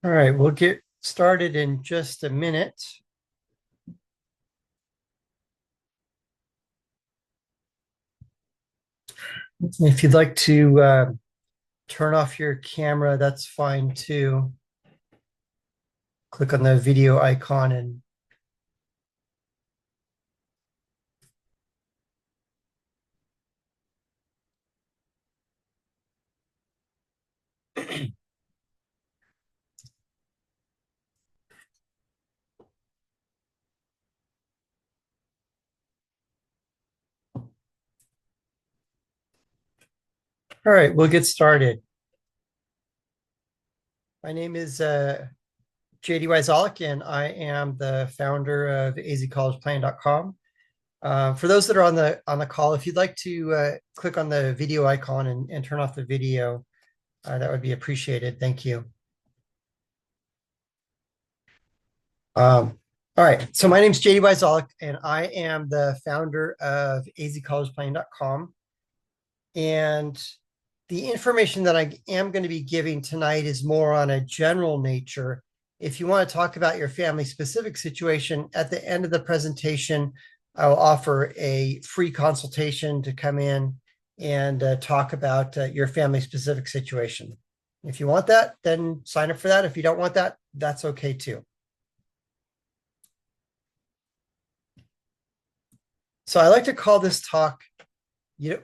All right, we'll get started in just a minute. If you'd like to turn off your camera, that's fine too. Click on the video icon and all right, we'll get started. My name is JD Wyzolek, and I am the founder of azcollegeplan.com. For those that are on the call, if you'd like to click on the video icon and turn off the video, that would be appreciated. Thank you. All right, so my name is JD Wyzolek, and I am the founder of azcollegeplan.com. And the information that I am going to be giving tonight is more on a general nature. If you want to talk about your family specific situation, at the end of the presentation, I will offer a free consultation to come in and talk about your family specific situation. If you want that, then sign up for that. If you don't want that, that's okay too. So I like to call this talk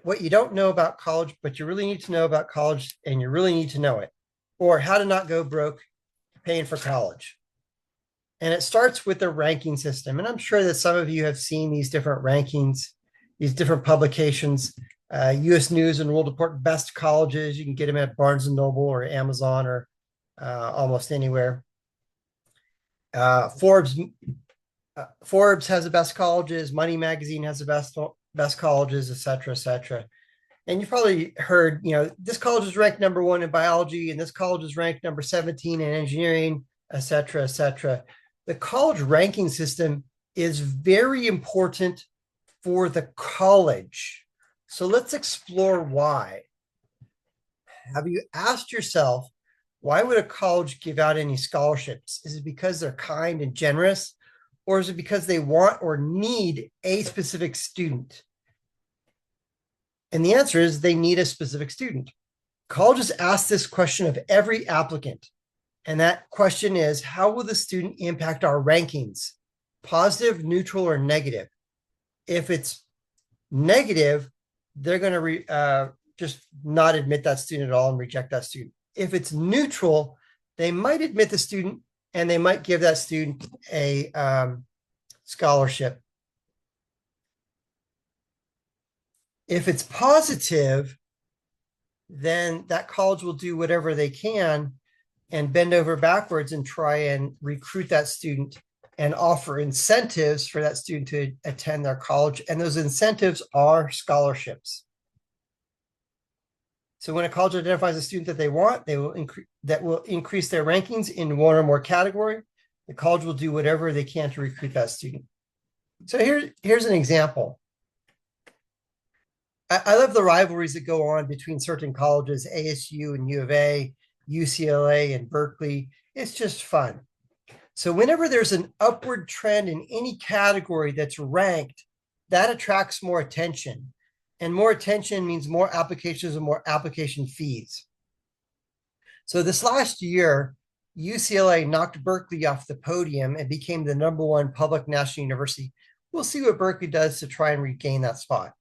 what you don't know about college, but you really need to know about college, and you really need to know it, or how to not go broke paying for college. And it starts with the ranking system. And I'm sure that some of you have seen these different rankings, these different publications. US News and World Report best colleges. You can get them at Barnes and Noble or Amazon or almost anywhere. Forbes has the best colleges. Money Magazine has the best colleges, et cetera, et cetera. And you've probably heard, this college is ranked number 1 in biology, and this college is ranked number 17 in engineering, et cetera, et cetera. The college ranking system is very important for the college. So let's explore why. Have you asked yourself, why would a college give out any scholarships? Is it because they're kind and generous? Or is it because they want or need a specific student? And the answer is they need a specific student. Colleges ask this question of every applicant. And that question is, how will the student impact our rankings? Positive, neutral, or negative? If it's negative, they're going to just not admit that student at all and reject that student. If it's neutral, they might admit the student and they might give that student a scholarship. If it's positive, then that college will do whatever they can and bend over backwards and try and recruit that student and offer incentives for that student to attend their college. And those incentives are scholarships. So when a college identifies a student that they want, that will increase their rankings in one or more category. The college will do whatever they can to recruit that student. So here's an example. I love the rivalries that go on between certain colleges, ASU and U of A, UCLA and Berkeley. It's just fun. So whenever there's an upward trend in any category that's ranked, that attracts more attention. And more attention means more applications and more application fees. So this last year, UCLA knocked Berkeley off the podium and became the #1 public national university. We'll see what Berkeley does to try and regain that spot.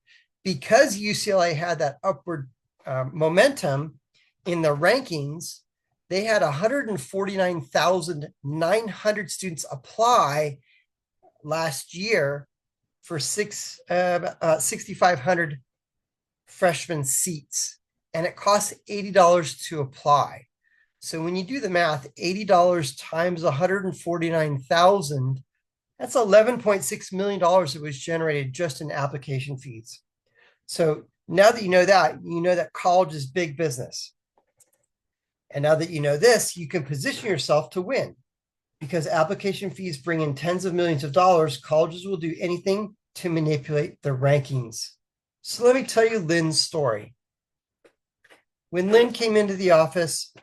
Because UCLA had that upward momentum in the rankings, they had 149,900 students apply last year for 6,500 freshman seats, and it costs $80 to apply. So when you do the math, $80 times 149,000, that's $11.6 million that was generated just in application fees. So now that you know that college is big business. And now that you know this, you can position yourself to win. Because application fees bring in tens of millions of dollars, colleges will do anything to manipulate the rankings. So let me tell you Lynn's story. When Lynn came into the office,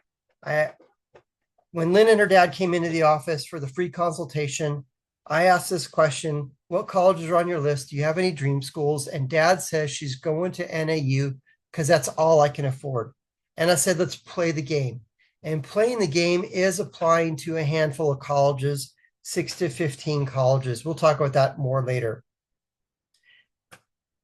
When Lynn and her dad came into the office for the free consultation, I asked this question: what colleges are on your list? Do you have any dream schools? And dad says she's going to NAU because that's all I can afford. And I said, let's play the game. And playing the game is applying to a handful of colleges, 6 to 15 colleges. We'll talk about that more later.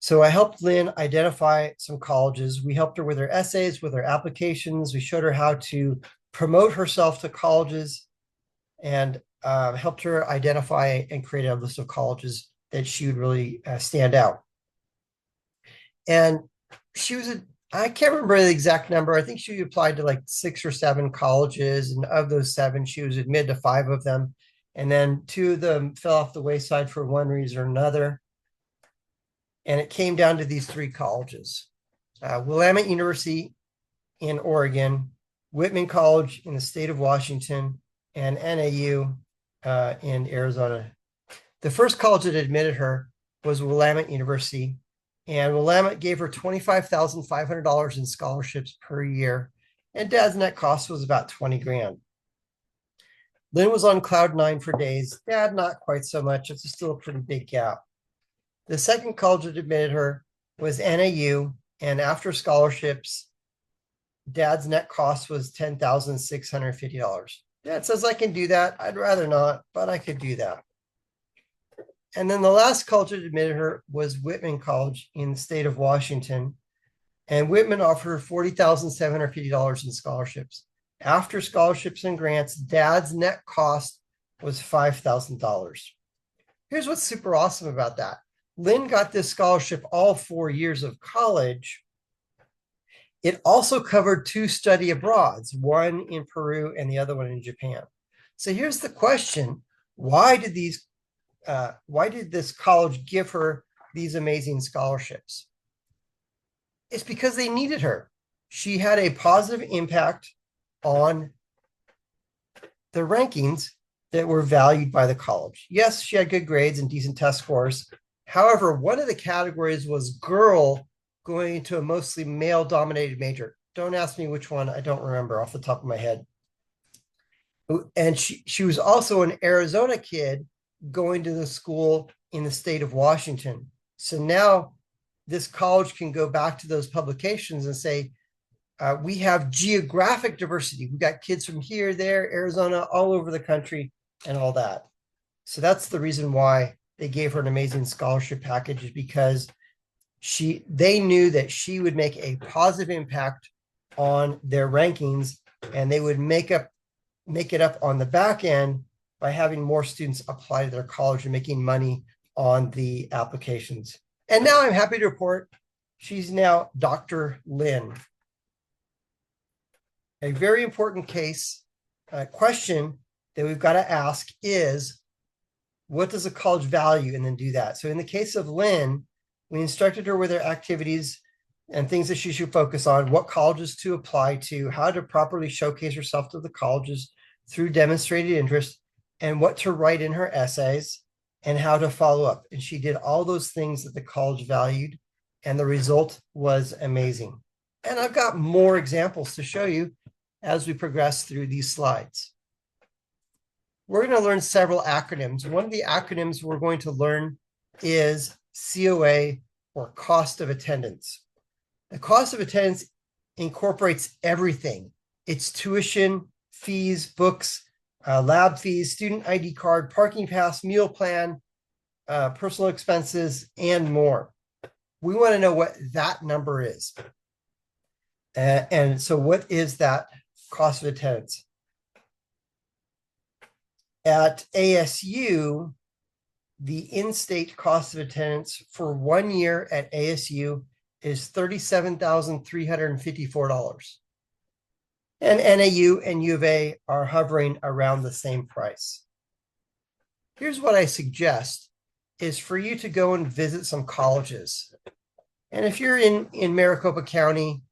So I helped Lynn identify some colleges. We helped her with her essays, with her applications. We showed her how to promote herself to colleges, and helped her identify and create a list of colleges that she would really stand out. And she was I can't remember the exact number. I think she applied to like 6 or 7 colleges. And of those 7, she was admitted to 5 of them. And then 2 of them fell off the wayside for one reason or another. And it came down to these 3 colleges: Willamette University in Oregon, Whitman College in the state of Washington, and NAU in Arizona. The first college that admitted her was Willamette University, and Willamette gave her $25,500 in scholarships per year, and dad's net cost was about 20 grand. Lynn was on cloud 9 for days. Dad, not quite so much. It's still a pretty big gap. The second college that admitted her was NAU, and after scholarships, dad's net cost was $10,650. Dad says, I can do that. I'd rather not, but I could do that. And then the last college that admitted her was Whitman College in the state of Washington. And Whitman offered her $40,750 in scholarships. After scholarships and grants, dad's net cost was $5,000. Here's what's super awesome about that. Lynn got this scholarship all 4 years of college. It also covered 2 study abroads, one in Peru and the other one in Japan. So here's the question: why did this college give her these amazing scholarships? It's because they needed her. She had a positive impact on the rankings that were valued by the college. Yes, she had good grades and decent test scores. However, one of the categories was girl going into a mostly male-dominated major. Don't ask me which one. I don't remember off the top of my head. And she was also an Arizona kid going to the school in the state of Washington. So now this college can go back to those publications and say, we have geographic diversity. We've got kids from here, there, Arizona, all over the country, and all that. So that's the reason why they gave her an amazing scholarship package, is because they knew that she would make a positive impact on their rankings, and they would make it up on the back end by having more students apply to their college and making money on the applications. And now I'm happy to report she's now Dr. Lynn. A very important question that we've got to ask is, what does a college value, and then do that. So in the case of Lynn, we instructed her with her activities and things that she should focus on, what colleges to apply to, how to properly showcase herself to the colleges through demonstrated interest, and what to write in her essays, and how to follow up. And she did all those things that the college valued, and the result was amazing. And I've got more examples to show you as we progress through these slides. We're going to learn several acronyms. One of the acronyms we're going to learn is COA, or cost of attendance. The cost of attendance incorporates everything. It's tuition, fees, books, lab fees, student ID card, parking pass, meal plan, personal expenses, and more. We want to know what that number is. And so what is that cost of attendance? At ASU, the in-state cost of attendance for 1 year at ASU is $37,354. And NAU and U of A are hovering around the same price. Here's what I suggest is for you to go and visit some colleges. And if you're in Maricopa County,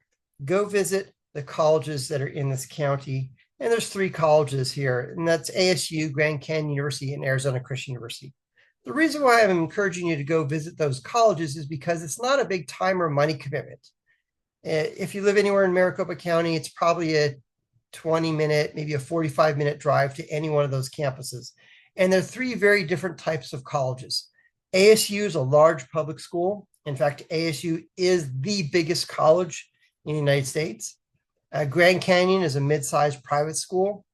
go visit the colleges that are in this county. And there's 3 colleges here, and that's ASU, Grand Canyon University, and Arizona Christian University. The reason why I'm encouraging you to go visit those colleges is because it's not a big time or money commitment. If you live anywhere in Maricopa County, it's probably a 20-minute, maybe a 45-minute drive to any one of those campuses. And they're three very different types of colleges. ASU is a large public school. In fact, ASU is the biggest college in the United States. Grand Canyon is a mid-sized private school.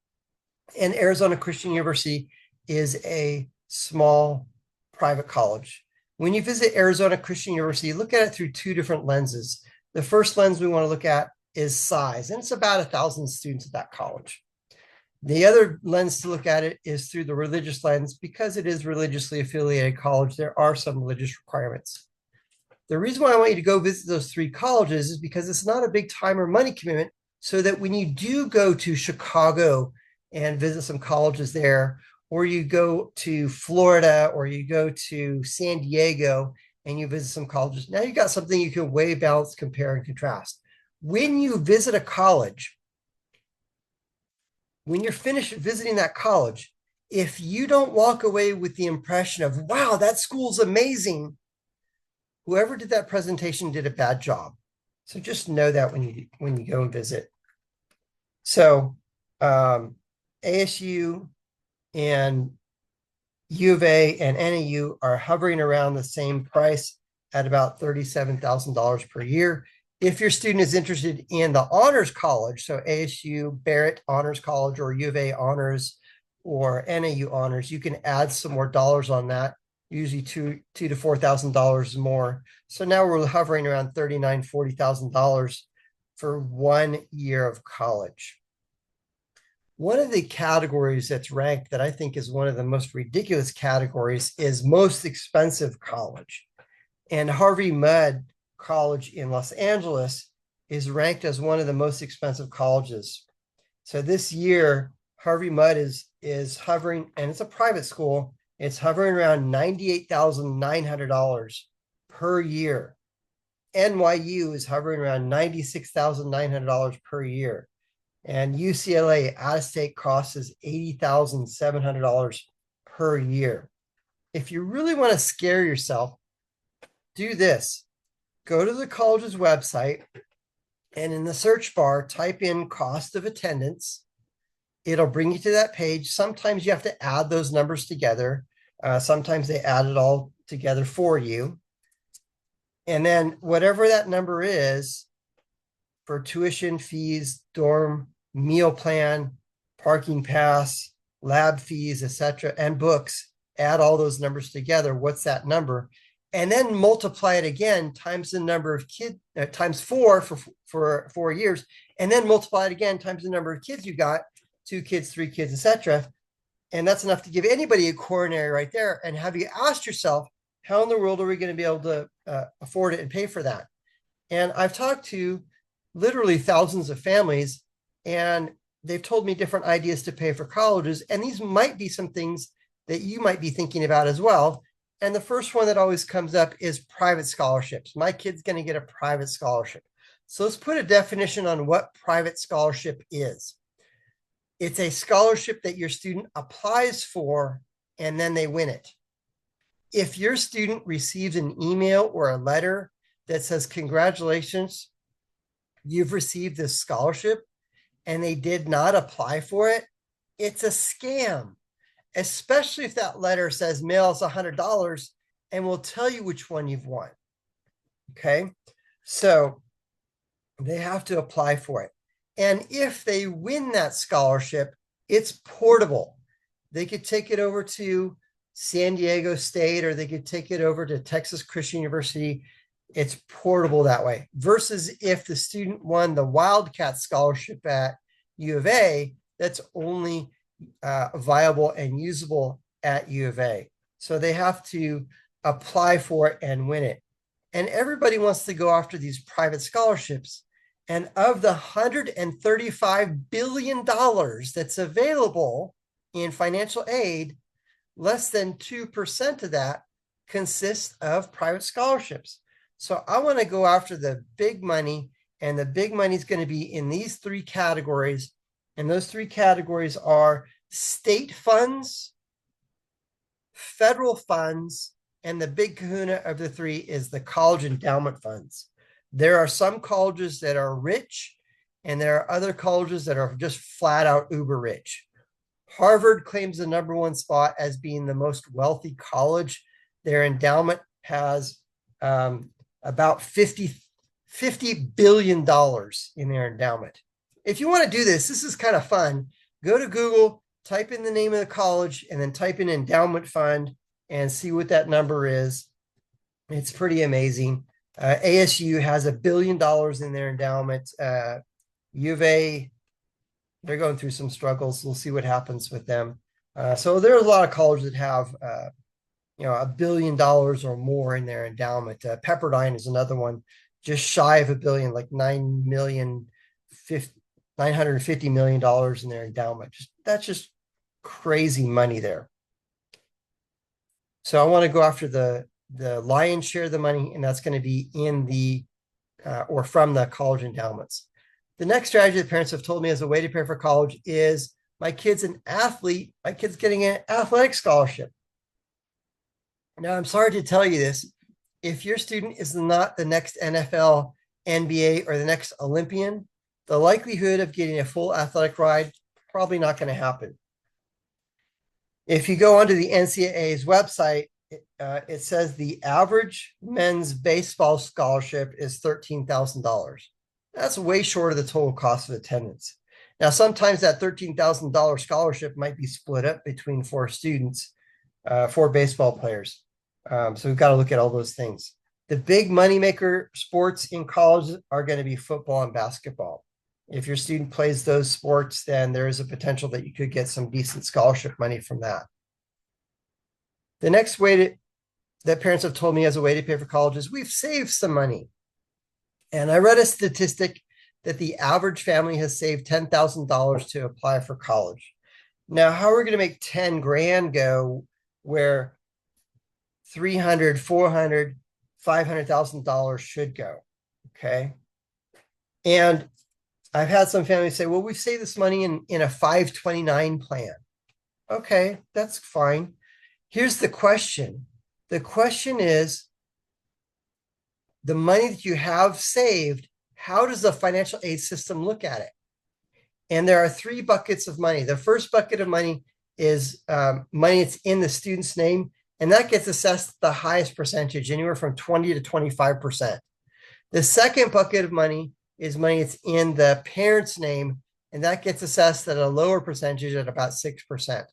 And Arizona Christian University is a small private college. When you visit Arizona Christian University, look at it through two different lenses. The first lens we want to look at is size, and it's about 1,000 students at that college. The other lens to look at it is through the religious lens. Because it is religiously affiliated college, there are some religious requirements. The reason why I want you to go visit those three colleges is because it's not a big time or money commitment, so that when you do go to Chicago and visit some colleges there, or you go to Florida, or you go to San Diego and you visit some colleges, now you've got something you can weigh, balance, compare, and contrast. When you visit a college, when you're finished visiting that college, if you don't walk away with the impression of, wow, that school's amazing, whoever did that presentation did a bad job. So just know that when you go and visit. So ASU and U of A and NAU are hovering around the same price at about $37,000 per year. If your student is interested in the honors college, so ASU, Barrett Honors College, or U of A Honors, or NAU Honors, you can add some more dollars on that, usually $2,000 to $4,000 more. So now we're hovering around $39,000, $40,000 for 1 year of college. One of the categories that's ranked that I think is one of the most ridiculous categories is most expensive college. And Harvey Mudd College in Los Angeles is ranked as one of the most expensive colleges. So this year, Harvey Mudd is hovering, and it's a private school, it's hovering around $98,900 per year. NYU is hovering around $96,900 per year. And UCLA out-of-state cost is $80,700 per year. If you really want to scare yourself, do this. Go to the college's website, and in the search bar, type in cost of attendance. It'll bring you to that page. Sometimes you have to add those numbers together. Sometimes they add it all together for you. And then whatever that number is for tuition, fees, dorm, meal plan, parking pass, lab fees, etc., and books, add all those numbers together. What's that number? And then multiply it again times the number of kids, times 4 for 4 years, and then multiply it again times the number of kids you got, 2 kids, 3 kids, etc. And that's enough to give anybody a coronary right there. And have you asked yourself, how in the world are we going to be able to afford it and pay for that? And I've talked to literally thousands of families, and they've told me different ideas to pay for colleges. And these might be some things that you might be thinking about as well. And the first one that always comes up is private scholarships. My kid's going to get a private scholarship. So let's put a definition on what private scholarship is. It's a scholarship that your student applies for, and then they win it. If your student receives an email or a letter that says, congratulations, you've received this scholarship, and they did not apply for it, it's a scam, especially if that letter says mail us $100 and will tell you which one you've won. Okay, so they have to apply for it. And if they win that scholarship, it's portable. They could take it over to San Diego State, or they could take it over to Texas Christian University. It's portable that way. Versus if the student won the Wildcat Scholarship at U of A, that's only viable and usable at U of A. So they have to apply for it and win it. And everybody wants to go after these private scholarships. And of the $135 billion that's available in financial aid, less than 2% of that consists of private scholarships. So I want to go after the big money, and the big money is going to be in these 3 categories. And those 3 categories are state funds, federal funds, and the big kahuna of the 3 is the college endowment funds. There are some colleges that are rich And there are other colleges that are just flat out uber rich. Harvard claims the number one spot as being the most wealthy college. Their endowment has about $50 billion in their endowment. If you want to do this, this is kind of fun. Go to Google, type in the name of the college, and then type in endowment fund and see what that number is. It's pretty amazing. ASU has $1 billion in their endowment. U of A, they're going through some struggles. We'll see what happens with them. So there's a lot of colleges that have, $1 billion or more in their endowment. Pepperdine is another one, just shy of $1 billion, like $950 million in their endowment. That's just crazy money there. So I want to go after the lion's share of the money, and that's going to be in the or from the college endowments. The next strategy that parents have told me as a way to prepare for college is my kid's an athlete, my kid's getting an athletic scholarship. Now, I'm sorry to tell you this. If your student is not the next NFL, NBA, or the next Olympian, the likelihood of getting a full athletic ride probably not going to happen. If you go onto the NCAA's website, it says the average men's baseball scholarship is $13,000. That's way short of the total cost of attendance. Now, sometimes that $13,000 scholarship might be split up between four students, four baseball players. So we've got to look at all those things. The big moneymaker sports in college are going to be football and basketball. If your student plays those sports, then there is a potential that you could get some decent scholarship money from that. The next way that parents have told me as a way to pay for college is we've saved some money. And I read a statistic that the average family has saved $10,000 to apply for college. Now, how are we going to make 10 grand go where $300, $400, $500,000 should go? Okay. And I've had some families say, well, we've saved this money in a 529 plan. Okay, that's fine. Here's the question. The question is, the money that you have saved, how does the financial aid system look at it? And there are three buckets of money. The first bucket of money is money that's in the student's name, and that gets assessed the highest percentage, anywhere from 20 to 25%. The second bucket of money is money that's in the parent's name, and that gets assessed at a lower percentage at about 6%.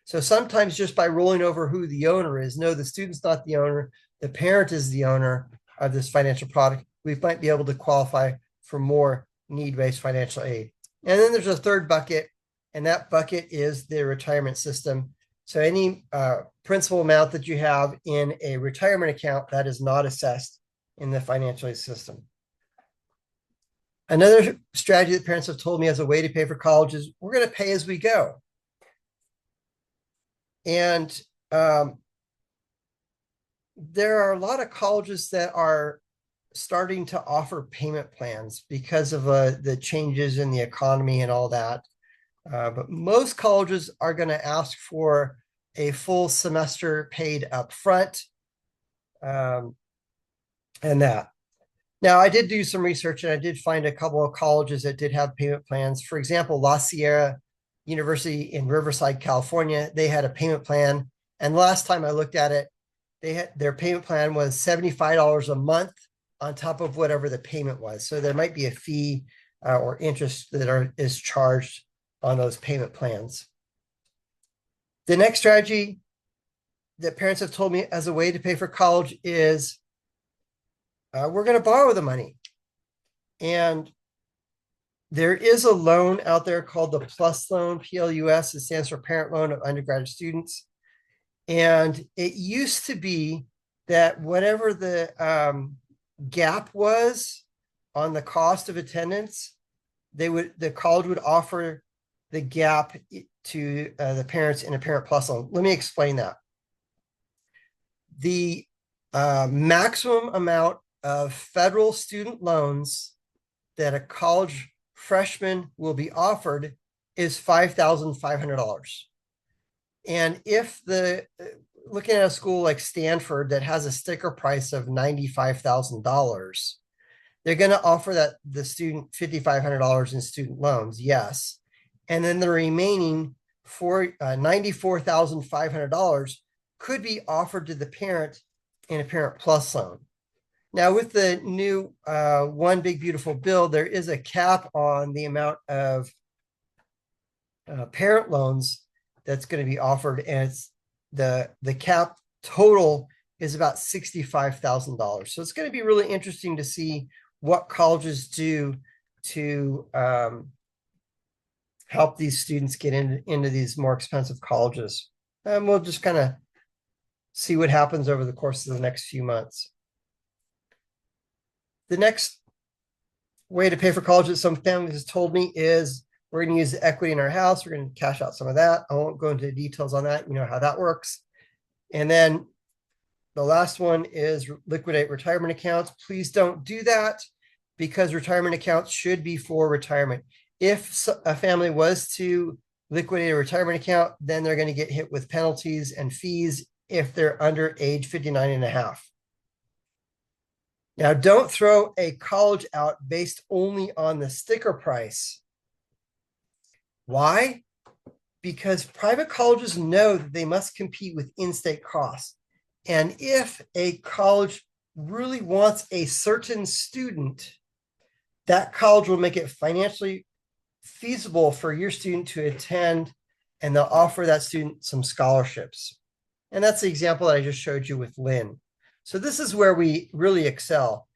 So sometimes just by rolling over who the owner is, no, the student's not the owner, the parent is the owner of this financial product, we might be able to qualify for more need-based financial aid. And then there's a third bucket, and that bucket is the retirement system. So any principal amount that you have in a retirement account that is not assessed in the financial aid system. Another strategy that parents have told me as a way to pay for college is we're going to pay as we go. And there are a lot of colleges that are starting to offer payment plans because of the changes in the economy and all that. But most colleges are going to ask for a full semester paid up front and that. Now, I did do some research and I did find a couple of colleges that did have payment plans. For example, La Sierra University in Riverside, California, they had a payment plan. And last time I looked at it, their payment plan was $75 a month on top of whatever the payment was. So there might be a fee or interest that is charged on those payment plans. The next strategy that parents have told me as a way to pay for college is we're going to borrow the money. And there is a loan out there called the PLUS loan, PLUS. It stands for Parent Loan of Undergraduate Students. And it used to be that whatever the gap was on the cost of attendance, the college would offer the gap to the parents in a Parent Plus loan. Let me explain that. The maximum amount of federal student loans that a college freshman will be offered is $5,500. And if looking at a school like Stanford that has a sticker price of $95,000, they're going to offer that the student $5,500 in student loans, yes. And then the remaining $94,500 could be offered to the parent in a Parent Plus loan. Now, with the new One Big Beautiful Bill, there is a cap on the amount of parent loans that's going to be offered, and it's the cap total is about $65,000. So it's going to be really interesting to see what colleges do to help these students get into these more expensive colleges. And we'll just kind of see what happens over the course of the next few months. The next way to pay for college that some families have told me is we're going to use the equity in our house. We're going to cash out some of that. I won't go into details on that. You know how that works. And then the last one is liquidate retirement accounts. Please don't do that, because retirement accounts should be for retirement. If a family was to liquidate a retirement account, then they're going to get hit with penalties and fees if they're under age 59 and a half. Now, don't throw a college out based only on the sticker price. Why? Because private colleges know that they must compete with in-state costs. And if a college really wants a certain student, that college will make it financially feasible for your student to attend, and they'll offer that student some scholarships. And that's the example that I just showed you with Lynn. So this is where we really excel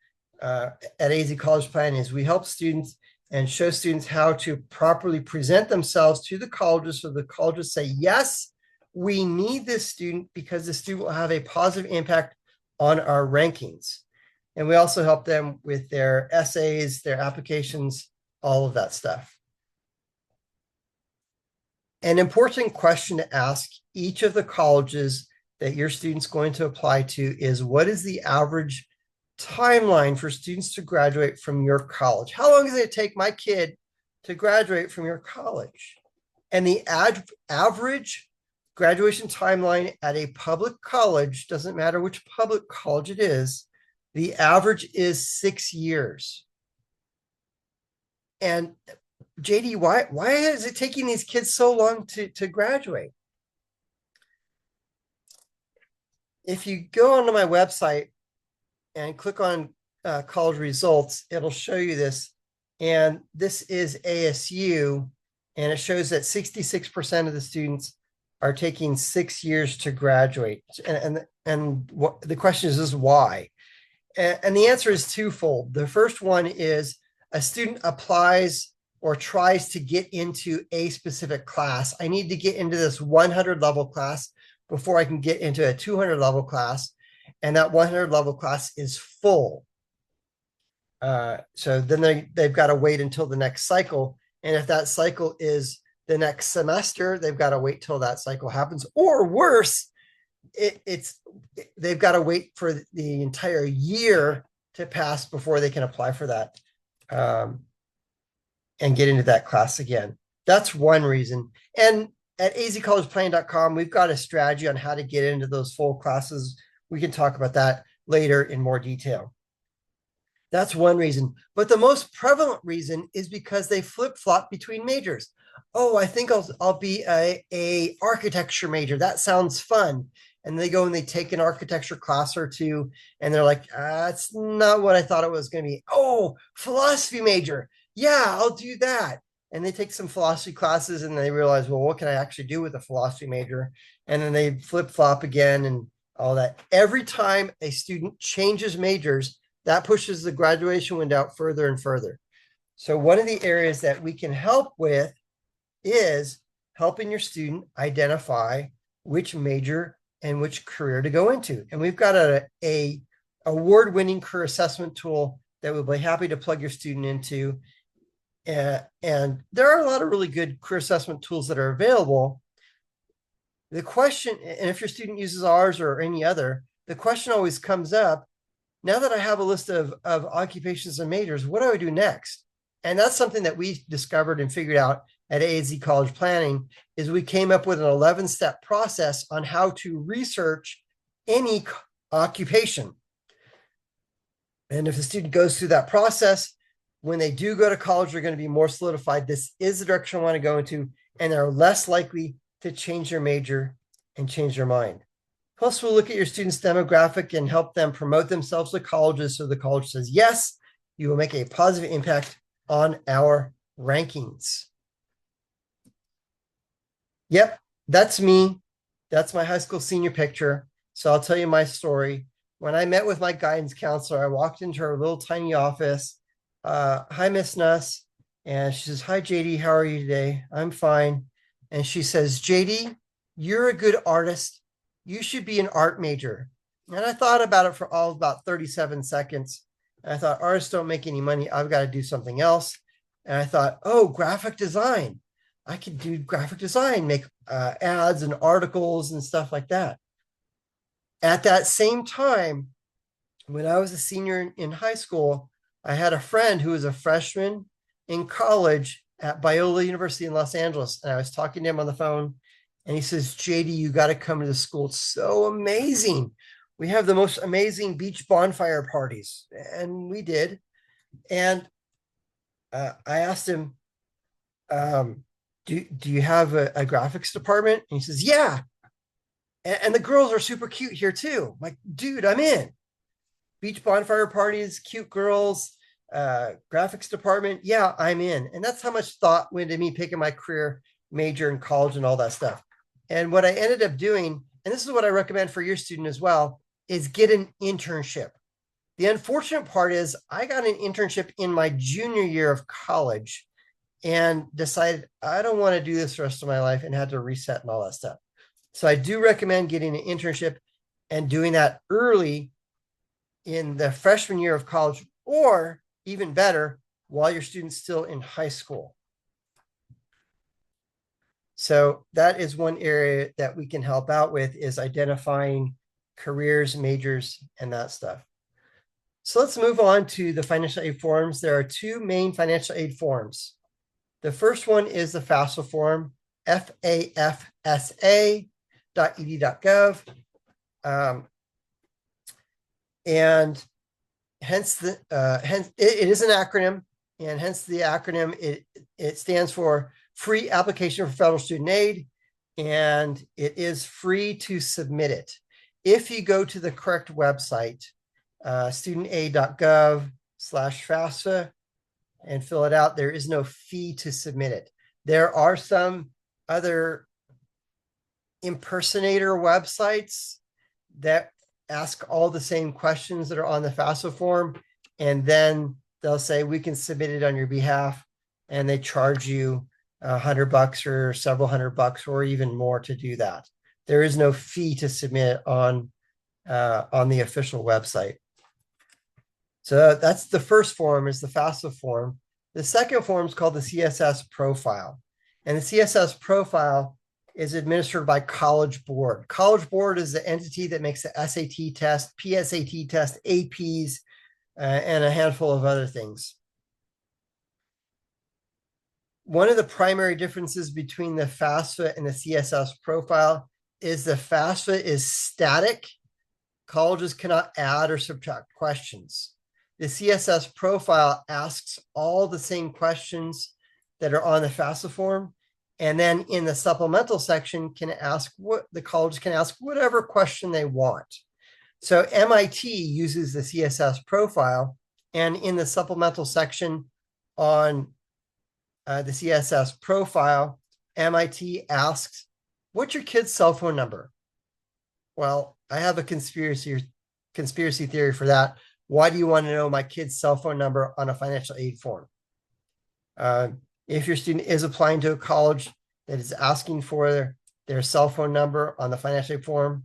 at AZ College Planning, is we help students and show students how to properly present themselves to the colleges, so the colleges say, yes, we need this student because the student will have a positive impact on our rankings. And we also help them with their essays, their applications, all of that stuff. An important question to ask each of the colleges that your student's going to apply to is, what is the average timeline for students to graduate from your college? How long does it take my kid to graduate from your college? And the average graduation timeline at a public college, doesn't matter which public college it is, the average is 6 years. And JD, why is it taking these kids so long to graduate? If you go onto my website and click on college results, it'll show you this. And this is ASU, and it shows that 66% of the students are taking 6 years to graduate. And what the question is why? And the answer is twofold. The first one is a student applies or tries to get into a specific class. I need to get into this 100 level class before I can get into a 200 level class. And that 100 level class is full. So then they've got to wait until the next cycle. And if that cycle is the next semester, they've got to wait till that cycle happens. Or worse, they've got to wait for the entire year to pass before they can apply for that and get into that class again. That's one reason. And at azcollegeplanning.com, we've got a strategy on how to get into those full classes. We can talk about that later in more detail. That's one reason. But the most prevalent reason is because they flip-flop between majors. Oh, I think I'll be a architecture major. That sounds fun. And they go and they take an architecture class or two, and they're like, that's not what I thought it was going to be. Oh, philosophy major. Yeah, I'll do that. And they take some philosophy classes and they realize, well, what can I actually do with a philosophy major? And then they flip-flop again and all that. Every time a student changes majors, that pushes the graduation window out further and further. So one of the areas that we can help with is helping your student identify which major and which career to go into. And we've got a award-winning career assessment tool that we'll be happy to plug your student into. And there are a lot of really good career assessment tools that are available. The question, and if your student uses ours or any other, the question always comes up, now that I have a list of occupations and majors, what do I do next? And that's something that we discovered and figured out at AZ College Planning, is we came up with an 11-step process on how to research any occupation. And if the student goes through that process, when they do go to college, they're going to be more solidified. This is the direction I want to go into, and they're less likely to change their major and change their mind. Plus, we'll look at your students' demographic and help them promote themselves to colleges so the college says, yes, you will make a positive impact on our rankings. Yep, that's me. That's my high school senior picture. So I'll tell you my story. When I met with my guidance counselor, I walked into her little tiny office. Hi, Miss Nuss. And she says, hi, JD, how are you today? I'm fine. And she says, JD, you're a good artist. You should be an art major. And I thought about it for all about 37 seconds. And I thought, artists don't make any money. I've got to do something else. And I thought, oh, graphic design. I could do graphic design, make ads and articles and stuff like that. At that same time, when I was a senior in high school, I had a friend who was a freshman in college at Biola University in Los Angeles. And I was talking to him on the phone, and he says, JD, you got to come to the school. It's so amazing. We have the most amazing beach bonfire parties. And we did. And I asked him, do you have a graphics department? And he says, yeah. And the girls are super cute here too. I'm like, dude, I'm in. Beach bonfire parties, cute girls, graphics department. Yeah, I'm in. And that's how much thought went into me picking my career major in college and all that stuff. And what I ended up doing, and this is what I recommend for your student as well, is get an internship. The unfortunate part is I got an internship in my junior year of college and decided I don't want to do this the rest of my life and had to reset and all that stuff. So I do recommend getting an internship and doing that early in the freshman year of college, or even better, while your student's still in high school. So that is one area that we can help out with, is identifying careers, majors, and that stuff. So let's move on to the financial aid forms. There are two main financial aid forms. The first one is the FAFSA form, fafsa.ed.gov. And hence it is an acronym, and hence the acronym, it stands for Free Application for Federal Student Aid, and it is free to submit it. If you go to the correct website, studentaid.gov/FAFSA, and fill it out, there is no fee to submit it. There are some other impersonator websites that ask all the same questions that are on the FAFSA form, and then they'll say, we can submit it on your behalf, and they charge you $100 or several $100 or even more to do that. There is no fee to submit on the official website. So that's the first form, is the FAFSA form. The second form is called the CSS profile. And the CSS profile is administered by College Board. College Board is the entity that makes the SAT test, PSAT test, APs, and a handful of other things. One of the primary differences between the FAFSA and the CSS profile is the FAFSA is static. Colleges cannot add or subtract questions. The CSS profile asks all the same questions that are on the FAFSA form, and then in the supplemental section can ask what the college can ask whatever question they want. So MIT uses the CSS profile, and in the supplemental section on the CSS profile, MIT asks, what's your kid's cell phone number? Well, I have a conspiracy theory for that. Why do you want to know my kid's cell phone number on a financial aid form? If your student is applying to a college that is asking for their cell phone number on the financial aid form,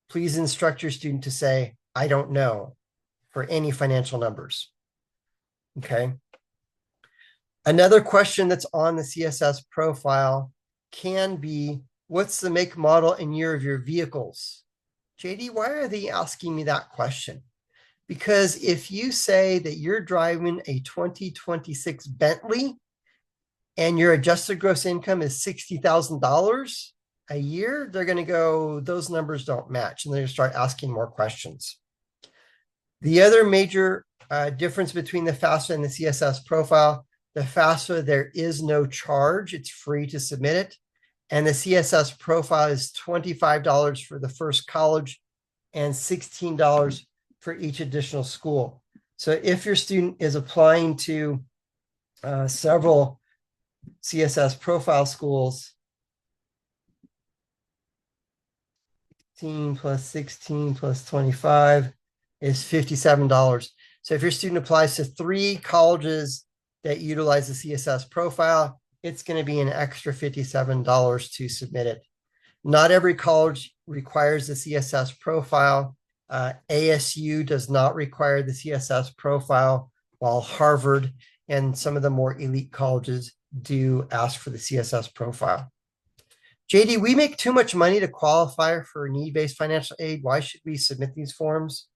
please instruct your student to say, I don't know, for any financial numbers. Okay. Another question that's on the CSS profile can be, what's the make, model, and year of your vehicles? JD, why are they asking me that question? Because if you say that you're driving a 2026 Bentley and your adjusted gross income is $60,000 a year, they're going to go, those numbers don't match, and they're going to start asking more questions. The other major difference between the FAFSA and the CSS profile. The FAFSA, there is no charge. It's free to submit it. And the CSS profile is $25 for the first college and $16 for each additional school. So if your student is applying to several CSS profile schools, 16 plus 16 plus 25 is $57. So if your student applies to 3 colleges that utilize the CSS profile, it's going to be an extra $57 to submit it. Not every college requires the CSS profile. ASU does not require the CSS profile, while Harvard and some of the more elite colleges do ask for the CSS profile. JD, we make too much money to qualify for need-based financial aid. Why should we submit these forms?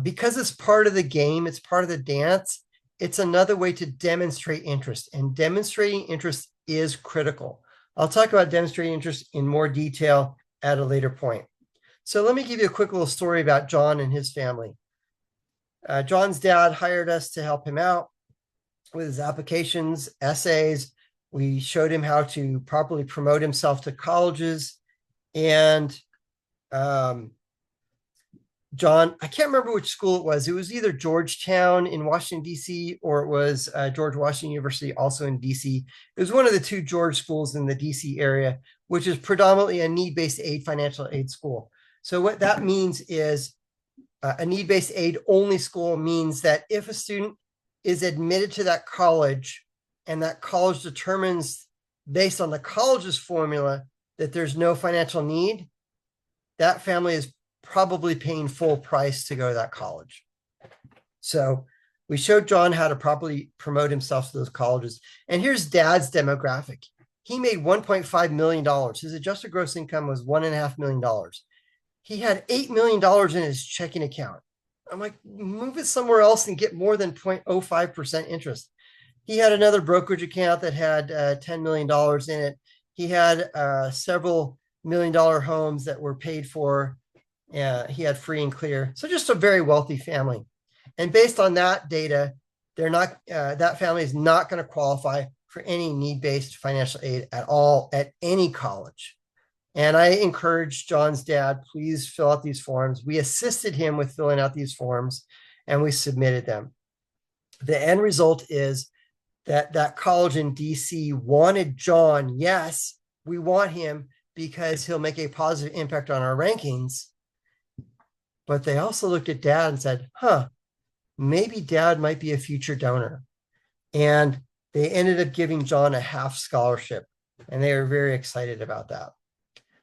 Because it's part of the game, it's part of the dance. It's another way to demonstrate interest, and demonstrating interest is critical. I'll talk about demonstrating interest in more detail at a later point. So let me give you a quick little story about John and his family. John's dad hired us to help him out with his applications, essays. We showed him how to properly promote himself to colleges. And John, I can't remember which school it was. It was either Georgetown in Washington, D.C., or it was George Washington University, also in D.C. It was one of the 2 George schools in the D.C. area, which is predominantly a need-based aid financial aid school. So what that means is a need-based aid only school means that if a student is admitted to that college and that college determines based on the college's formula that there's no financial need, that family is probably paying full price to go to that college. So we showed John how to properly promote himself to those colleges. And here's dad's demographic. He made $1.5 million. His adjusted gross income was $1.5 million. He had $8 million in his checking account. I'm like, move it somewhere else and get more than 0.05% interest. He had another brokerage account that had $10 million in it. He had several $1 million homes that were paid for. He had free and clear. So just a very wealthy family. And based on that data, they're not that family is not going to qualify for any need-based financial aid at all at any college. And I encouraged John's dad, please fill out these forms. We assisted him with filling out these forms and we submitted them. The end result is that college in DC wanted John. Yes, we want him because he'll make a positive impact on our rankings. But they also looked at dad and said, maybe dad might be a future donor. And they ended up giving John a half scholarship. And they were very excited about that.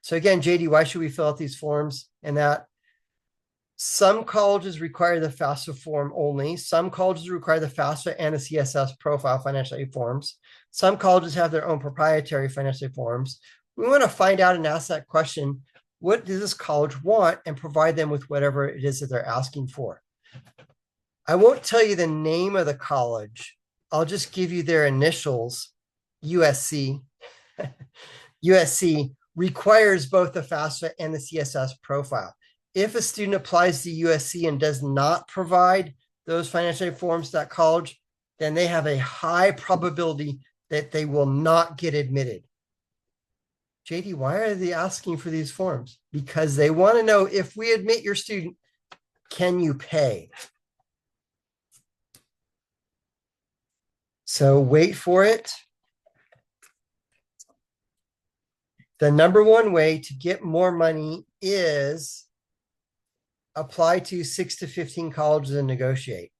So again, JD, why should we fill out these forms? And that some colleges require the FAFSA form only. Some colleges require the FAFSA and the CSS profile financial aid forms. Some colleges have their own proprietary financial aid forms. We want to find out and ask that question, what does this college want, and provide them with whatever it is that they're asking for. I won't tell you the name of the college. I'll just give you their initials, USC. USC requires both the FAFSA and the CSS profile. If a student applies to USC and does not provide those financial aid forms to that college, then they have a high probability that they will not get admitted. JD, why are they asking for these forms? Because they want to know, if we admit your student, can you pay? So wait for it. The number one way to get more money is apply to 6 to 15 colleges and negotiate.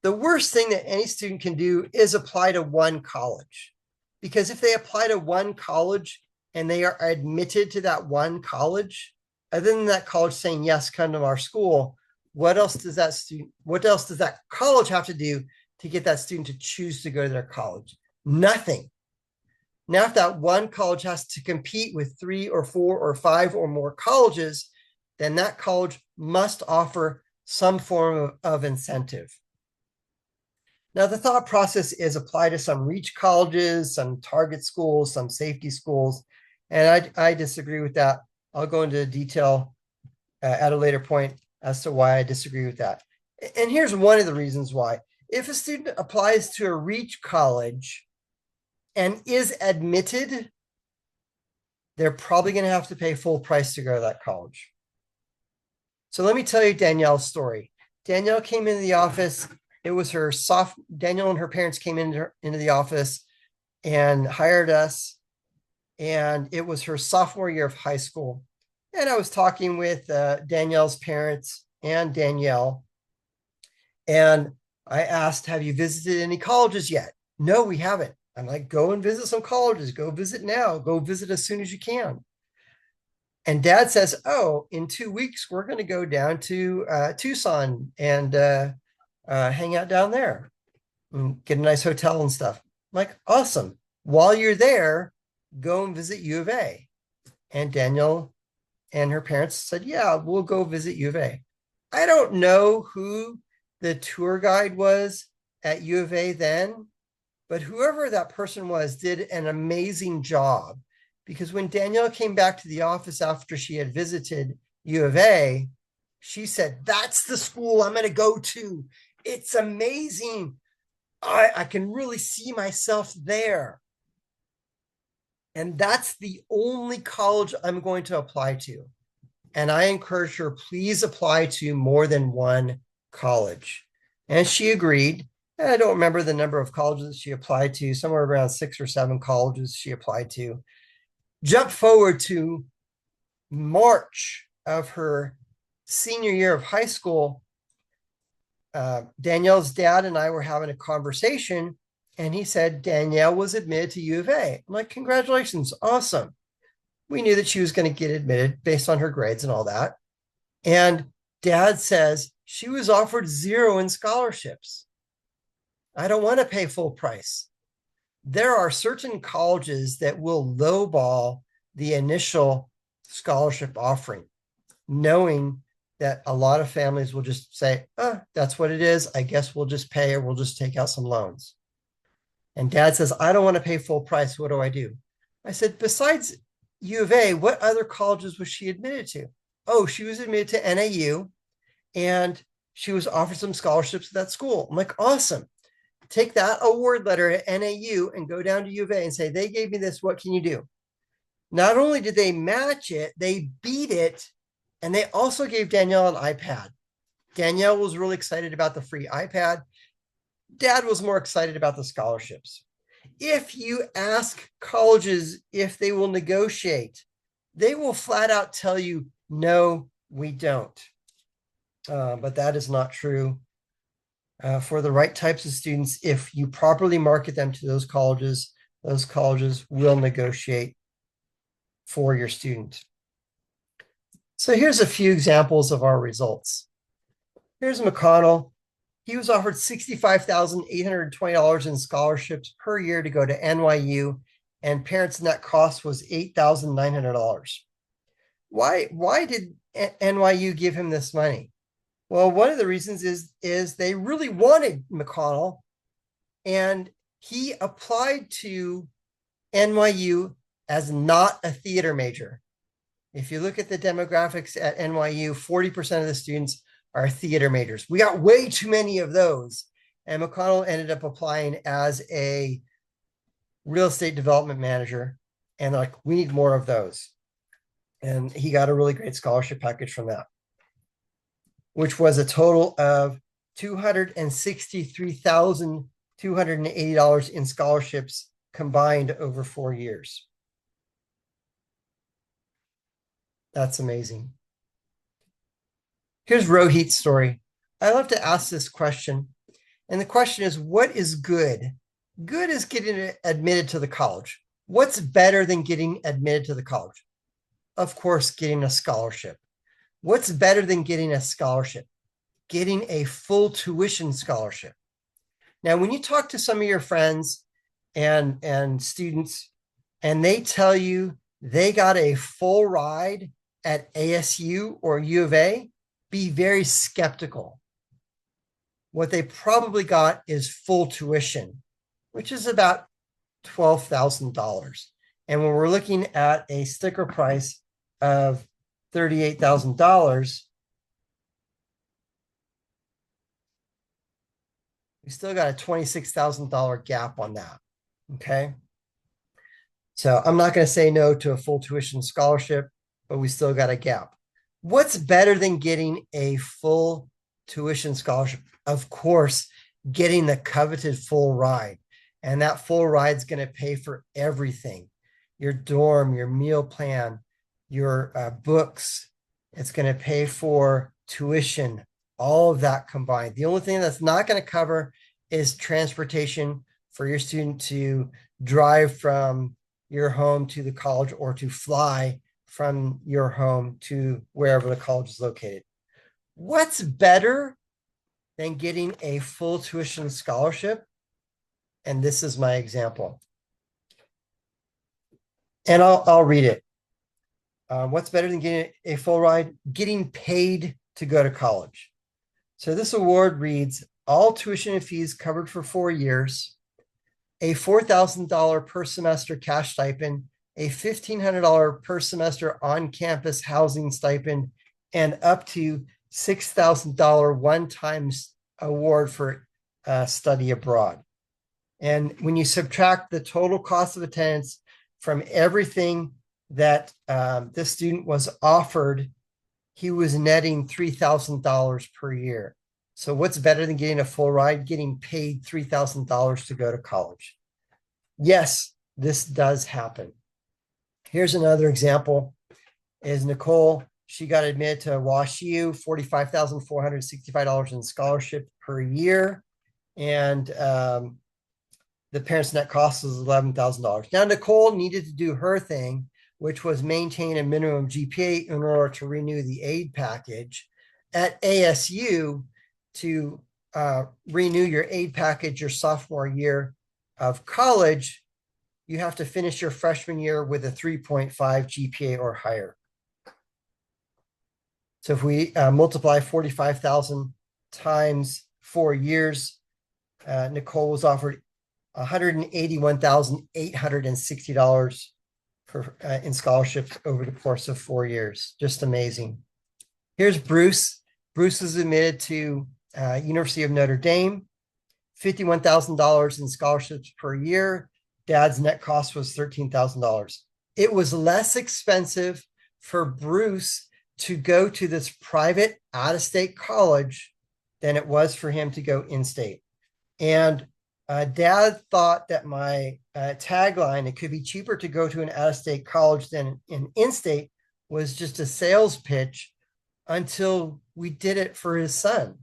The worst thing that any student can do is apply to one college. Because if they apply to one college and they are admitted to that one college, other than that college saying, yes, come to our school, what else does that college have to do to get that student to choose to go to their college? Nothing. Now, if that one college has to compete with 3 or 4 or 5 or more colleges, then that college must offer some form of incentive. Now, the thought process is apply to some reach colleges, some target schools, some safety schools. And I disagree with that. I'll go into detail at a later point as to why I disagree with that. And here's one of the reasons why. If a student applies to a reach college and is admitted, they're probably going to have to pay full price to go to that college. So let me tell you Danielle's story. Danielle came into the office. It was her Danielle and her parents came into the office and hired us. And it was her sophomore year of high school. And I was talking with Danielle's parents and Danielle. And I asked, have you visited any colleges yet? No, we haven't. I'm like, go and visit some colleges. Go visit now. Go visit as soon as you can. And dad says, oh, in 2 weeks, we're going to go down to Tucson and hang out down there and get a nice hotel and stuff. I'm like, awesome. While you're there, go and visit U of A. And Danielle and her parents said, yeah, we'll go visit U of A. I don't know who the tour guide was at U of A then, but whoever that person was did an amazing job, because when Danielle came back to the office after she had visited U of A, she said, that's the school I'm going to go to. It's amazing. I can really see myself there. And that's the only college I'm going to apply to. And I encouraged her, please apply to more than one college. And she agreed. And I don't remember the number of colleges she applied to, somewhere around 6 or 7 colleges she applied to. Jump forward to March of her senior year of high school. Danielle's dad and I were having a conversation, and he said Danielle was admitted to U of A. I'm like, congratulations, awesome. We knew that she was going to get admitted based on her grades and all that. And dad says she was offered 0 in scholarships. I don't want to pay full price. There are certain colleges that will lowball the initial scholarship offering, knowing that a lot of families will just say, oh, that's what it is. I guess we'll just pay, or we'll just take out some loans. And dad says, I don't want to pay full price. What do I do? I said, besides U of A, what other colleges was she admitted to? Oh, she was admitted to NAU, and she was offered some scholarships at that school. I'm like, awesome. Take that award letter at NAU and go down to U of A and say, they gave me this. What can you do? Not only did they match it, they beat it. And they also gave Danielle an iPad. Danielle was really excited about the free iPad. Dad was more excited about the scholarships. If you ask colleges if they will negotiate, they will flat out tell you, no, we don't. But that is not true. For the right types of students, if you properly market them to those colleges will negotiate for your student. So here's a few examples of our results. Here's McConnell. He was offered $65,820 in scholarships per year to go to NYU, and parents' net cost was $8,900. Why did NYU give him this money? Well, one of the reasons is they really wanted McConnell, and he applied to NYU as not a theater major. If you look at the demographics at NYU, 40% of the students are theater majors. We got way too many of those. And McConnell ended up applying as a real estate development manager. And like, we need more of those. And he got a really great scholarship package from that, which was a total of $263,280 in scholarships combined over 4 years. That's amazing. Here's Rohit's story. I love to ask this question. And the question is, what is good? Good is getting admitted to the college. What's better than getting admitted to the college? Of course, getting a scholarship. What's better than getting a scholarship? Getting a full tuition scholarship. Now, when you talk to some of your friends and students, and they tell you they got a full ride at ASU or U of A, be very skeptical. What they probably got is full tuition, which is about $12,000. And when we're looking at a sticker price of $38,000, We still got a $26,000 gap on that. Okay. So I'm not going to say no to a full tuition scholarship, but we still got a gap. What's better than getting a full tuition scholarship? Of course, getting the coveted full ride. And that full ride is going to pay for everything, your dorm, your meal plan, your books. It's going to pay for tuition, all of that combined. The only thing that's not going to cover is transportation for your student to drive from your home to the college or to fly from your home to wherever the college is located. What's better than getting a full tuition scholarship? And this is my example. And I'll read it. What's better than getting a full ride? Getting paid to go to college. So this award reads, all tuition and fees covered for 4 years, a $4,000 per semester cash stipend, a $1,500 per semester on-campus housing stipend, and up to $6,000 one-time award for study abroad. And when you subtract the total cost of attendance from everything that this student was offered, he was netting $3,000 per year. So what's better than getting a full ride? Getting paid $3,000 to go to college. Yes, this does happen. Here's another example is Nicole. She got admitted to WashU, $45,465 in scholarship per year. And the parents' net cost was $11,000. Now, Nicole needed to do her thing, which was maintain a minimum GPA in order to renew the aid package. At ASU, to renew your aid package your sophomore year of college, you have to finish your freshman year with a 3.5 GPA or higher. So if we multiply 45,000 times 4 years, Nicole was offered $181,860 in scholarships over the course of 4 years. Just amazing. Here's Bruce. Bruce was admitted to University of Notre Dame, $51,000 in scholarships per year. Dad's net cost was $13,000. It was less expensive for Bruce to go to this private out-of-state college than it was for him to go in-state. And Dad thought that my tagline, it could be cheaper to go to an out-of-state college than an in-state, was just a sales pitch until we did it for his son.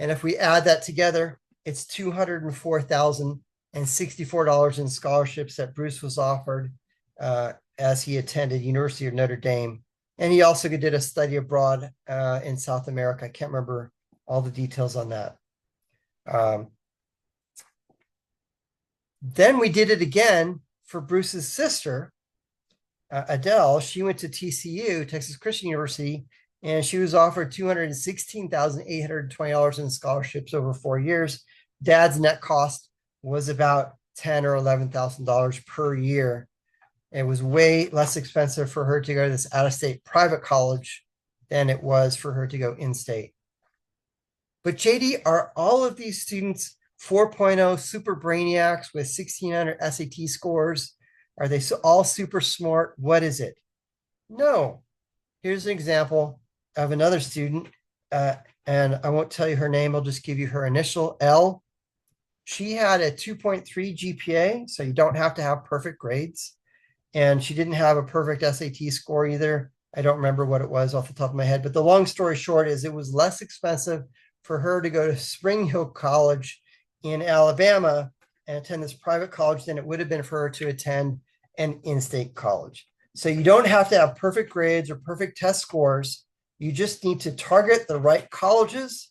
And if we add that together, it's $204,064 in scholarships that Bruce was offered as he attended University of Notre Dame. And he also did a study abroad in South America. I can't remember all the details on that. Then we did it again for Bruce's sister, Adele. She went to TCU, Texas Christian University, and she was offered $216,820 in scholarships over 4 years. Dad's net cost was about $10,000 or $11,000 per year. It was way less expensive for her to go to this out-of-state private college than it was for her to go in-state. But JD, are all of these students 4.0 super brainiacs with 1,600 SAT scores? Are they all super smart? What is it? No. Here's an example of another student, and I won't tell you her name. I'll just give you her initial, L. She had a 2.3 GPA, so you don't have to have perfect grades. And she didn't have a perfect SAT score either. I don't remember what it was off the top of my head, but the long story short is it was less expensive for her to go to Spring Hill College in Alabama and attend this private college than it would have been for her to attend an in-state college. So you don't have to have perfect grades or perfect test scores. You just need to target the right colleges.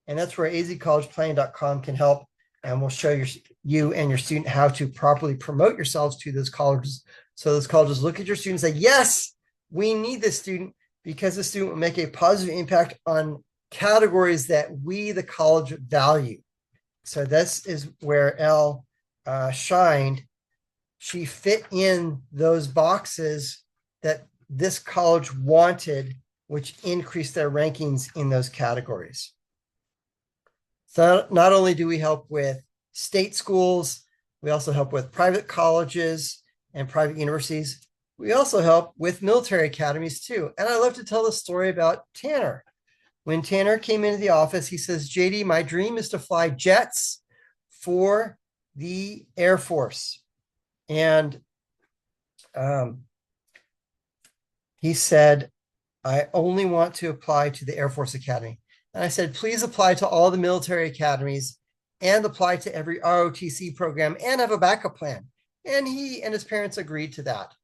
And that's where azcollegeplanning.com can help. And we'll show you and your student how to properly promote yourselves to those colleges. So those colleges look at your student and say, yes, we need this student because the student will make a positive impact on categories that we, the college, value. So this is where Elle shined. She fit in those boxes that this college wanted, which increased their rankings in those categories. So not only do we help with state schools, we also help with private colleges and private universities. We also help with military academies too. And I love to tell the story about Tanner. When Tanner came into the office, he says, JD, my dream is to fly jets for the Air Force. And he said, I only want to apply to the Air Force Academy. And I said, please apply to all the military academies and apply to every ROTC program and have a backup plan. And he and his parents agreed to that.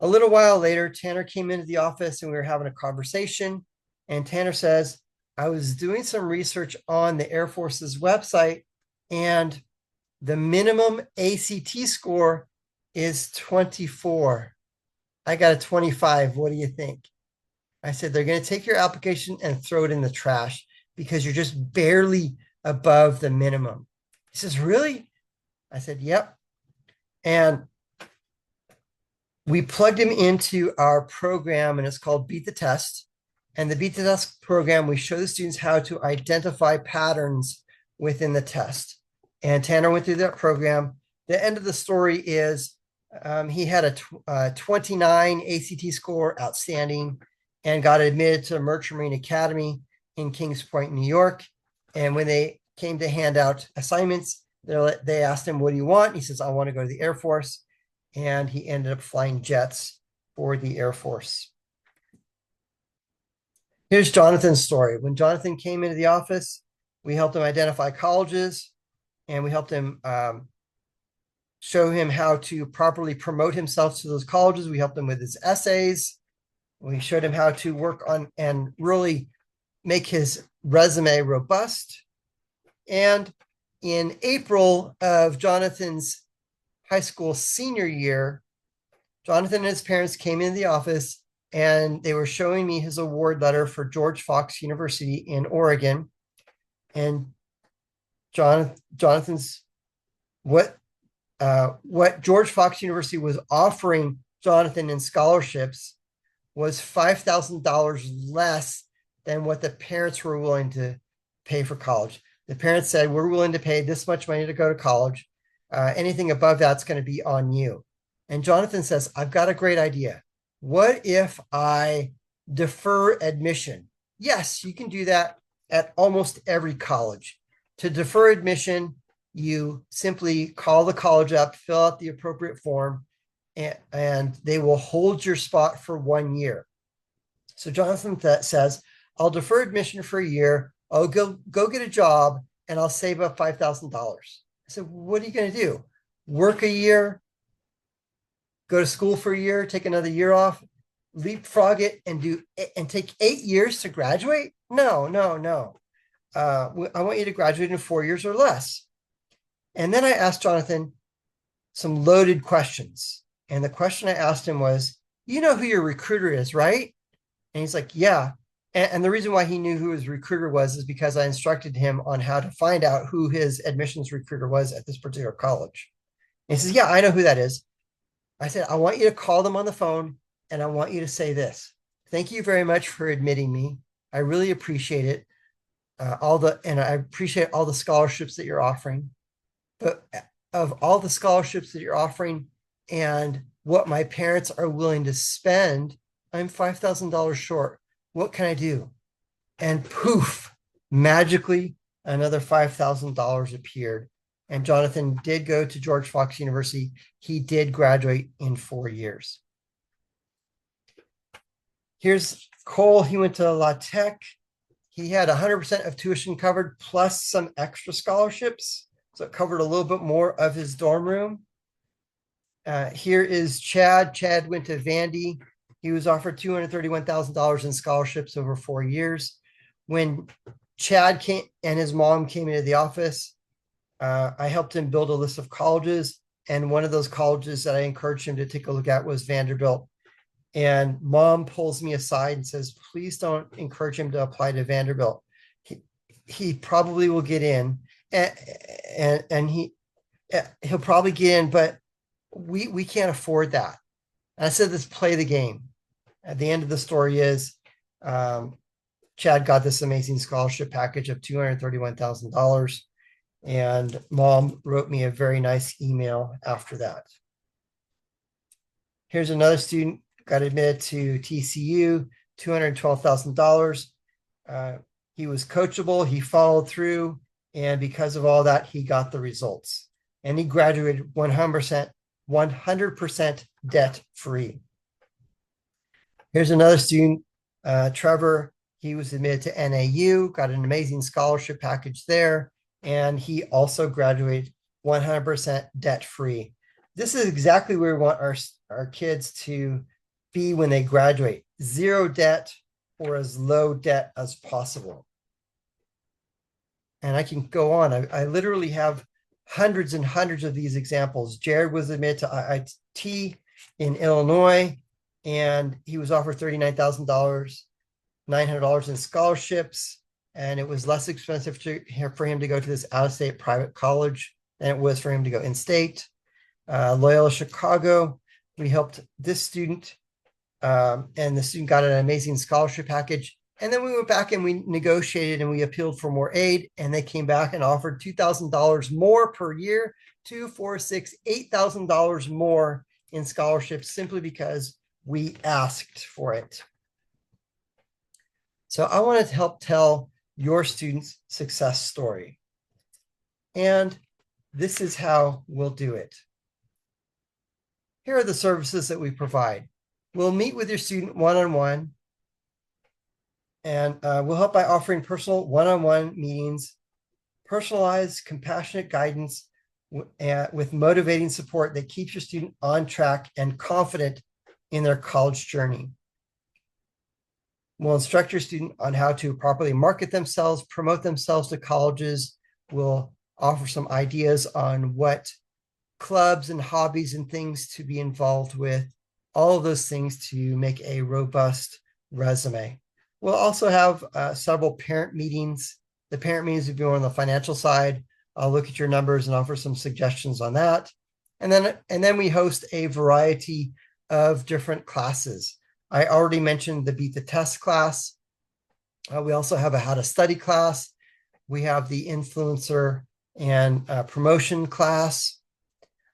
A little while later, Tanner came into the office and we were having a conversation. And Tanner says, I was doing some research on the Air Force's website, and the minimum ACT score is 24. I got a 25. What do you think? I said, they're going to take your application and throw it in the trash because you're just barely above the minimum. He says, really? I said, yep. And we plugged him into our program, and it's called Beat the Test. And the Beat the Test program, we show the students how to identify patterns within the test. And Tanner went through that program. The end of the story is he had a 29 ACT score, outstanding, and got admitted to Merchant Marine Academy in Kings Point, New York. And when they came to hand out assignments, they asked him, what do you want? He says, I want to go to the Air Force. And he ended up flying jets for the Air Force. Here's Jonathan's story. When Jonathan came into the office, we helped him identify colleges, and we helped him show him how to properly promote himself to those colleges. We helped him with his essays. We showed him how to work on and really make his resume robust. And in April of Jonathan's high school senior year, Jonathan and his parents came into the office and they were showing me his award letter for George Fox University in Oregon. And Jonathan's what George Fox University was offering Jonathan in scholarships was $5,000 less than what the parents were willing to pay for college. The parents said, we're willing to pay this much money to go to college. Anything above that's going to be on you. And Jonathan says, I've got a great idea. What if I defer admission? Yes, you can do that at almost every college. To defer admission, you simply call the college up, fill out the appropriate form, and they will hold your spot for 1 year. So Jonathan says, I'll defer admission for a year. I'll go get a job and I'll save up $5,000. I said, what are you going to do? Work a year, go to school for a year, take another year off, leapfrog it and take 8 years to graduate? No. I want you to graduate in 4 years or less. And then I asked Jonathan some loaded questions. And the question I asked him was, you know who your recruiter is, right? And he's like, yeah. And the reason why he knew who his recruiter was is because I instructed him on how to find out who his admissions recruiter was at this particular college. And he says, yeah, I know who that is. I said, I want you to call them on the phone and I want you to say this. Thank you very much for admitting me. I really appreciate it. And I appreciate all the scholarships that you're offering. But of all the scholarships that you're offering and what my parents are willing to spend, I'm $5,000 short. What can I do? And poof, magically, another $5,000 appeared. And Jonathan did go to George Fox University. He did graduate in 4 years. Here's Cole. He went to La Tech. He had 100% of tuition covered plus some extra scholarships. So it covered a little bit more of his dorm room. Here is Chad. Chad went to Vandy. He was offered $231,000 in scholarships over 4 years. When Chad came and his mom came into the office, I helped him build a list of colleges. And one of those colleges that I encouraged him to take a look at was Vanderbilt. And mom pulls me aside and says, please don't encourage him to apply to Vanderbilt. He probably will get in and he'll probably get in, but we can't afford that. And I said, let's play the game. At the end of the story is Chad got this amazing scholarship package of $231,000. And mom wrote me a very nice email after that. Here's another student got admitted to TCU, $212,000. He was coachable, he followed through, and because of all that, he got the results. And he graduated 100% debt free. Here's another student, Trevor. He was admitted to NAU, got an amazing scholarship package there, and he also graduated 100% debt free. This is exactly where we want our kids to be when they graduate: zero debt or as low debt as possible. And I can go on. I literally have hundreds and hundreds of these examples. Jared was admitted to IIT in Illinois, and he was offered $39,000, $900 in scholarships, and it was less expensive for him to go to this out-of-state private college than it was for him to go in-state. Loyola Chicago, we helped this student, and the student got an amazing scholarship package. And then we went back and we negotiated and we appealed for more aid, and they came back and offered $2,000 more per year, $2,000, $4,000, $6,000, $8,000 more in scholarships simply because we asked for it. So I wanted to help tell your students' success story. And this is how we'll do it. Here are the services that we provide. We'll meet with your student one-on-one, and we'll help by offering personal one-on-one meetings, personalized, compassionate guidance with motivating support that keeps your student on track and confident in their college journey. We'll instruct your student on how to properly market themselves, promote themselves to colleges. We'll offer some ideas on what clubs and hobbies and things to be involved with, all of those things to make a robust resume. We'll also have several parent meetings. The parent meetings will be on the financial side. I'll look at your numbers and offer some suggestions on that. And then we host a variety of different classes. I already mentioned the Beat the Test class. We also have a How to Study class. We have the Influencer and Promotion class.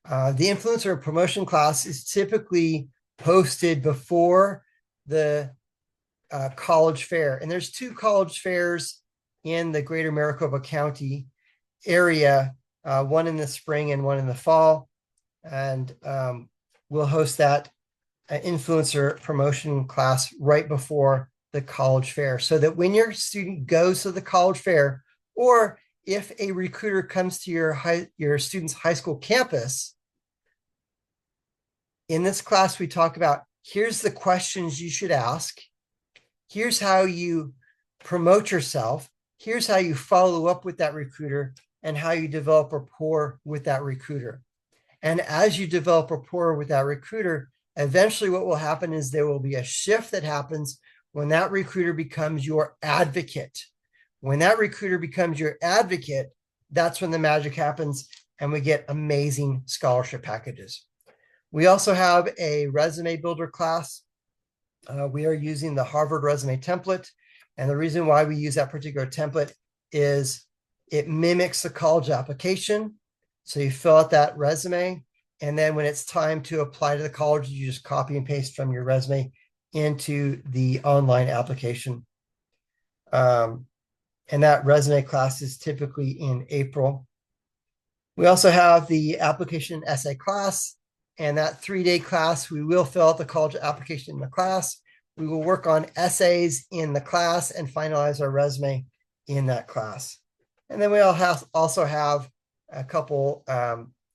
The Influencer and Promotion class is typically posted before the college fair. And there's 2 college fairs in the greater Maricopa County area, one in the spring and one in the fall. And we'll host that influencer promotion class right before the college fair, so that when your student goes to the college fair, or if a recruiter comes to your student's high school campus, in this class, we talk about, here's the questions you should ask. Here's how you promote yourself. Here's how you follow up with that recruiter and how you develop rapport with that recruiter. And as you develop rapport with that recruiter, eventually what will happen is there will be a shift that happens when that recruiter becomes your advocate. When that recruiter becomes your advocate, that's when the magic happens and we get amazing scholarship packages. We also have a resume builder class. We are using the Harvard resume template. And the reason why we use that particular template is it mimics the college application. So you fill out that resume, and then when it's time to apply to the college, you just copy and paste from your resume into the online application. And that resume class is typically in April. We also have the application essay class, and that 3-day class, we will fill out the college application in the class. We will work on essays in the class and finalize our resume in that class. And then we also have a couple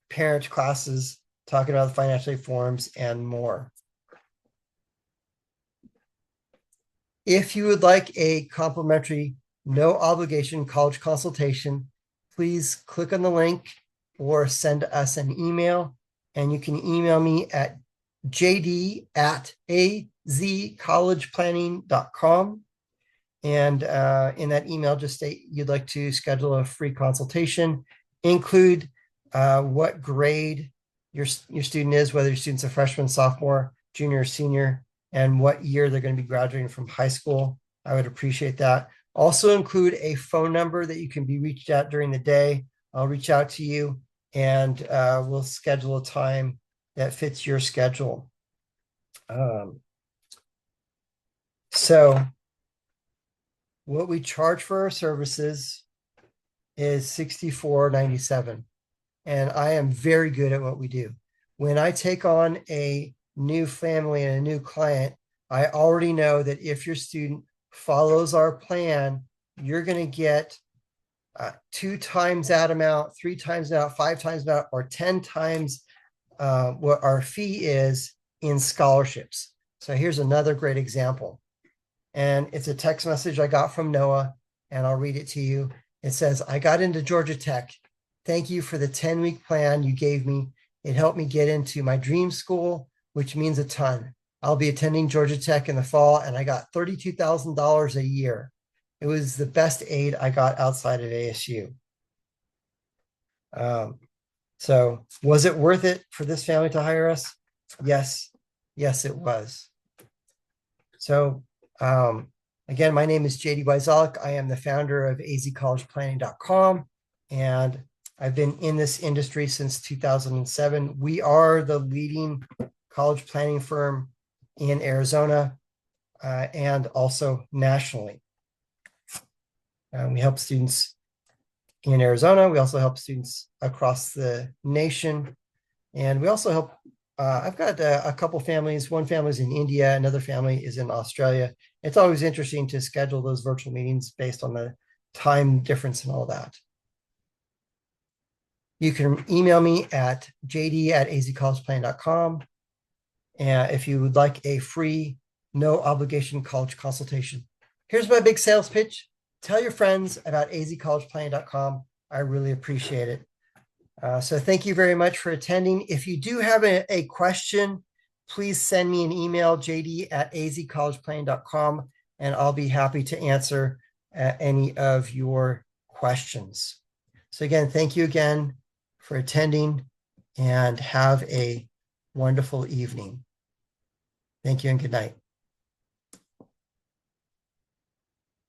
parent classes talking about the financial aid forms and more. If you would like a complimentary, no obligation college consultation, please click on the link or send us an email. And you can email me at jd@azcollegeplanning.com. And in that email, just state you'd like to schedule a free consultation. Include what grade your student is, whether your student's a freshman, sophomore, junior, or senior, and what year they're going to be graduating from high school. I would appreciate that. Also include a phone number that you can be reached at during the day. I'll reach out to you and we'll schedule a time that fits your schedule. So what we charge for our services is $64.97. And I am very good at what we do. When I take on a new family and a new client, I already know that if your student follows our plan, you're going to get 2 times that amount, 3 times that, 5 times that, or 10 times what our fee is in scholarships. So here's another great example. And it's a text message I got from Noah, and I'll read it to you. It says, I got into Georgia Tech. Thank you for the 10-week plan you gave me. It helped me get into my dream school, which means a ton. I'll be attending Georgia Tech in the fall, and I got $32,000 a year. It was the best aid I got outside of ASU. So was it worth it for this family to hire us? Yes. Yes, it was. So again, my name is JD Wyzalik. I am the founder of azcollegeplanning.com, and I've been in this industry since 2007. We are the leading college planning firm in Arizona and also nationally. We help students in Arizona. We also help students across the nation. And we also help, I've got a couple families. One family is in India, another family is in Australia. It's always interesting to schedule those virtual meetings based on the time difference and all that. You can email me at jd@azcollegeplanning.com. And if you would like a free, no obligation college consultation. Here's my big sales pitch. Tell your friends about azcollegeplanning.com. I really appreciate it. So thank you very much for attending. If you do have a question, please send me an email, jd@azcollegeplanning.com, and I'll be happy to answer any of your questions. So again, thank you again for attending, and have a wonderful evening. Thank you and good night.